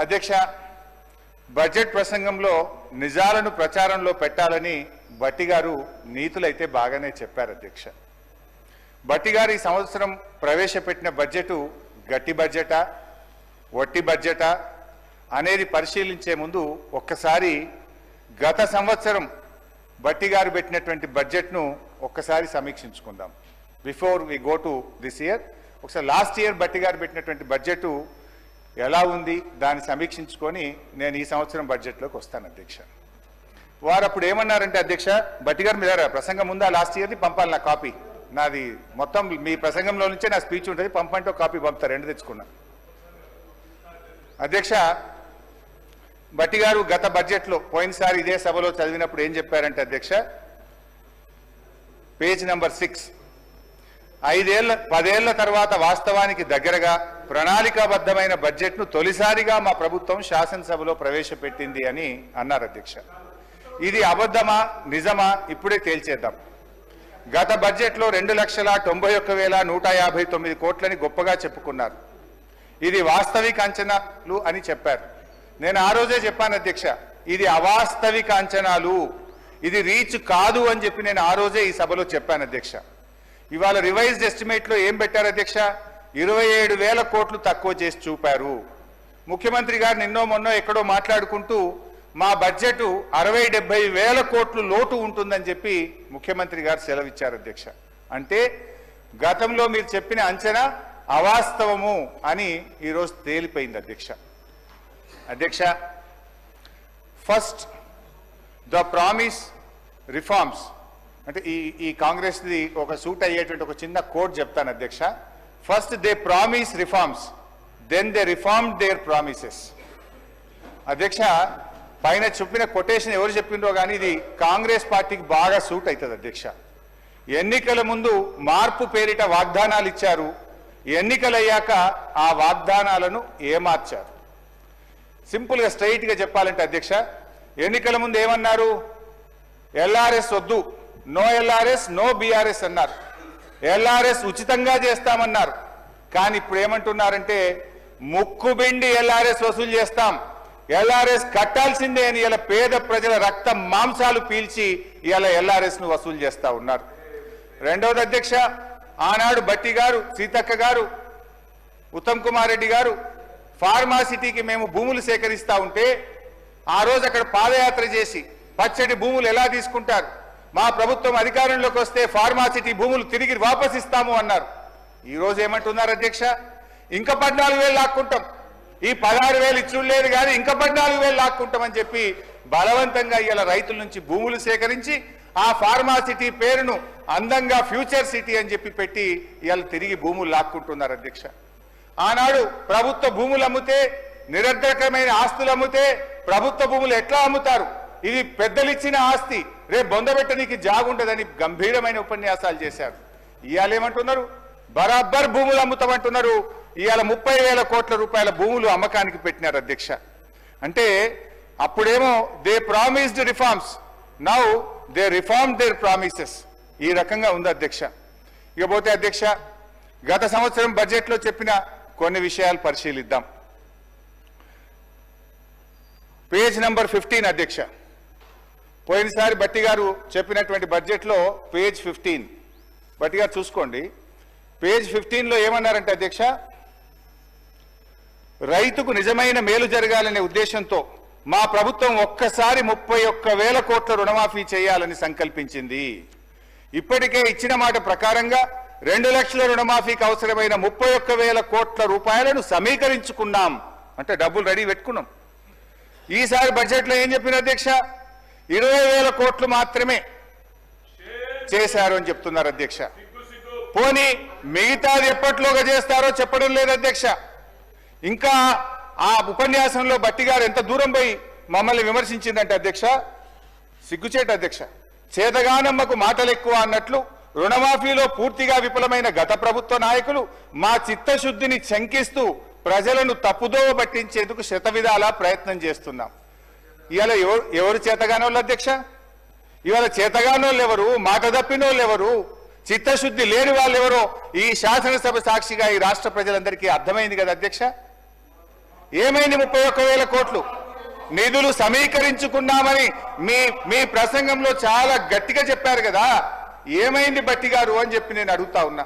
అధ్యక్ష, బడ్జెట్ ప్రసంగంలో నిజాలను ప్రచారంలో పెట్టాలని భట్టి గారు నీతులైతే బాగానే చెప్పారు అధ్యక్ష. భట్టి గారు ఈ సంవత్సరం ప్రవేశపెట్టిన బడ్జెటు గట్టి బడ్జెటా వట్టి బడ్జెటా అనేది పరిశీలించే ముందు ఒక్కసారి గత సంవత్సరం భట్టి గారు పెట్టినటువంటి బడ్జెట్ను ఒక్కసారి సమీక్షించుకుందాం. Before we go to this year ఒకసారి లాస్ట్ ఇయర్ భట్టి గారు పెట్టినటువంటి బడ్జెట్ ఎలా ఉంది దాన్ని సమీక్షించుకొని నేను ఈ సంవత్సరం బడ్జెట్లోకి వస్తాను అధ్యక్ష. వారు అప్పుడు ఏమన్నారంటే అధ్యక్ష, భట్టి గారు మీద ప్రసంగం ఉందా లాస్ట్ ఇయర్ది పంపాలి నా కాపీ, నాది మొత్తం మీ ప్రసంగంలో నుంచే నా స్పీచ్ ఉంటుంది, పంపంటే ఒక కాపీ పంపుతారు, రెండు తెచ్చుకున్నా. అధ్యక్ష, భట్టి గారు గత బడ్జెట్లో పోయినసారి ఇదే సభలో చదివినప్పుడు ఏం చెప్పారంటే అధ్యక్ష, పేజ్ నెంబర్ 6, 10 ఏళ్ల తర్వాత వాస్తవానికి దగ్గరగా ప్రణాళికాబద్ధమైన బడ్జెట్ను తొలిసారిగా మా ప్రభుత్వం శాసనసభలో ప్రవేశపెట్టింది అని అన్నారు అధ్యక్ష. ఇది అబద్ధమా నిజమా ఇప్పుడే తేల్చేద్దాం. గత బడ్జెట్లో 2,91,159 కోట్లని గొప్పగా చెప్పుకున్నారు. ఇది వాస్తవిక అంచనాలు అని చెప్పారు. నేను ఆ రోజే చెప్పాను అధ్యక్ష, ఇది అవాస్తవిక అంచనాలు, ఇది రీచ్ కాదు అని చెప్పి నేను ఆ రోజే ఈ సభలో చెప్పాను అధ్యక్ష. ఇవాళ రివైజ్డ్ ఎస్టిమేట్లో ఏం పెట్టారు అధ్యక్ష, 27,000 కోట్లు తక్కువ చేసి చూపారు. ముఖ్యమంత్రి గారు నిన్నో మొన్నో ఎక్కడో మాట్లాడుకుంటూ మా బడ్జెట్ 60-70 వేల కోట్లు లోటు ఉంటుందని చెప్పి ముఖ్యమంత్రి గారు సెలవిచ్చారు అధ్యక్ష. అంటే గతంలో మీరు చెప్పిన అంచనా అవాస్తవము అని ఈరోజు తేలిపోయింది అధ్యక్ష. అధ్యక్ష, ఫస్ట్ ద ప్రామిస్ రిఫార్మ్స్ అంటే ఈ కాంగ్రెస్ది ఒక సూట్ అయ్యేటువంటి ఒక చిన్న కోడ్ చెప్తాను అధ్యక్ష. First they promise reforms, then they reformed their promises. అధ్యక్ష, పైన చెప్పిన కొటేషన్ ఎవరు చెప్పిండ్రో కానీ ఇది కాంగ్రెస్ పార్టీకి బాగా సూట్ అవుతుంది అధ్యక్ష. ఎన్నికల ముందు మార్పు పేరిట వాగ్దానాలు ఇచ్చారు, ఎన్నికలయ్యాక ఆ వాగ్దానాలను ఏమార్చారు. సింపుల్గా స్ట్రైట్గా చెప్పాలంటే అధ్యక్ష, ఎన్నికల ముందు ఏమన్నారు, ఎల్ఆర్ఎస్ వద్దు, నో ఎల్ఆర్ఎస్ నో బీఆర్ఎస్ అన్నారు. ఎల్ఆర్ఎస్ ఉచితంగా చేస్తామన్నారు. కానీ ఇప్పుడు ఏమంటున్నారంటే ముక్కుబిండి ఎల్ఆర్ఎస్ వసూలు చేస్తాం, ఎల్ఆర్ఎస్ కట్టాల్సిందే అని ఇలా పేద ప్రజల రక్త మాంసాలు పీల్చి ఇలా ఎల్ఆర్ఎస్ ను వసూలు చేస్తా ఉన్నారు. రెండవది అధ్యక్ష, ఆనాడు భట్టి గారు, సీతక్క గారు, ఉత్తమ్ కుమార్ రెడ్డి గారు ఫార్మాసిటీకి మేము భూములు సేకరిస్తా ఉంటే ఆ రోజు అక్కడ పాదయాత్ర చేసి పచ్చడి భూములు ఎలా తీసుకుంటారు, మా ప్రభుత్వం అధికారంలోకి వస్తే ఫార్మాసిటీ భూములు తిరిగి వాపస్ ఇస్తాము అన్నారు. ఈ రోజు ఏమంటున్నారు అధ్యక్ష, ఇంకా 14,000 లాక్కుంటాం, ఈ 16,000 ఇచ్చుడు లేదు కానీ ఇంకా 14,000 లాక్కుంటామని చెప్పి బలవంతంగా ఇలా రైతుల నుంచి భూములు సేకరించి ఆ ఫార్మాసిటీ పేరును అందంగా ఫ్యూచర్ సిటీ అని చెప్పి పెట్టి ఇలా తిరిగి భూములు లాక్కుంటున్నారు అధ్యక్ష. ఆనాడు ప్రభుత్వ భూములు అమ్మితే, నిరర్ధకమైన ఆస్తులు అమ్మితే ప్రభుత్వ భూములు ఎట్లా అమ్ముతారు, ఇది పెద్దలిచ్చిన ఆస్తి, రేపు బొందబెట్టనికి జాగుంటదని గంభీరమైన ఉపన్యాసాలు చేశారు. ఇవాళ ఏమంటున్నారు, బరాబర్ భూములు అమ్ముతామంటున్నారు. ఇవాళ 30,000 కోట్ల రూపాయల భూములు అమ్మకానికి పెట్టినారు అధ్యక్ష. అంటే అప్పుడేమో they promised reforms, now they reformed their promises. ఈ రకంగా ఉంది అధ్యక్ష. ఇకపోతే అధ్యక్ష, గత సంవత్సరం బడ్జెట్లో చెప్పిన కొన్ని విషయాలు పరిశీలిద్దాం. పేజ్ నెంబర్ 15 అధ్యక్ష, పోయినసారి భట్టి గారు చెప్పినటువంటి బడ్జెట్లో పేజ్ 15 భట్టి గారు చూసుకోండి. పేజ్ 15లో ఏమన్నారంటే అధ్యక్ష, రైతుకు నిజమైన మేలు జరగాలనే ఉద్దేశంతో మా ప్రభుత్వం ఒక్కసారి 31,000 కోట్ల రుణమాఫీ చేయాలని సంకల్పించింది. ఇప్పటికే ఇచ్చిన మాట ప్రకారంగా 2 లక్షల రుణమాఫీకి అవసరమైన 31,000 కోట్ల రూపాయలను సమీకరించుకున్నాం. అంటే డబ్బులు రెడీ పెట్టుకున్నాం. ఈసారి బడ్జెట్లో ఏం చెప్పిన అధ్యక్ష, 20,000 కోట్లు మాత్రమే చేశారు అని చెప్తున్నారు అధ్యక్ష. పోనీ మిగతాది ఎప్పట్లోగా చేస్తారో చెప్పడం లేదు అధ్యక్ష. ఇంకా ఆ ఉపన్యాసంలో భట్టి గారు ఎంత దూరం పోయి మమ్మల్ని విమర్శించిందంటే అధ్యక్ష, సిగ్గుచేట అధ్యక్ష. చేతగానమ్మకు మాటలు ఎక్కువ అన్నట్లు రుణమాఫీలో పూర్తిగా విఫలమైన గత ప్రభుత్వ నాయకులు మా చిత్తశుద్ధిని శంకిస్తూ ప్రజలను తప్పుదోవ పట్టించేందుకు శతవిధాలా ప్రయత్నం చేస్తున్నాం. ఇవాళ ఎవరు చేతగానోళ్ళు అధ్యక్ష? ఇవాళ చేతగానోళ్ళు ఎవరు, మాట తప్పినోళ్ళు ఎవరు, చిత్తశుద్ధి లేని వాళ్ళు ఎవరో ఈ శాసనసభ సాక్షిగా ఈ రాష్ట్ర ప్రజలందరికీ అర్థమైంది కదా అధ్యక్ష. ఏమైంది 31,000 కోట్లు నిధులు సమీకరించుకున్నామని మీ ప్రసంగంలో చాలా గట్టిగా చెప్పారు కదా, ఏమైంది భట్టి గారు అని చెప్పి నేను అడుగుతా ఉన్నా.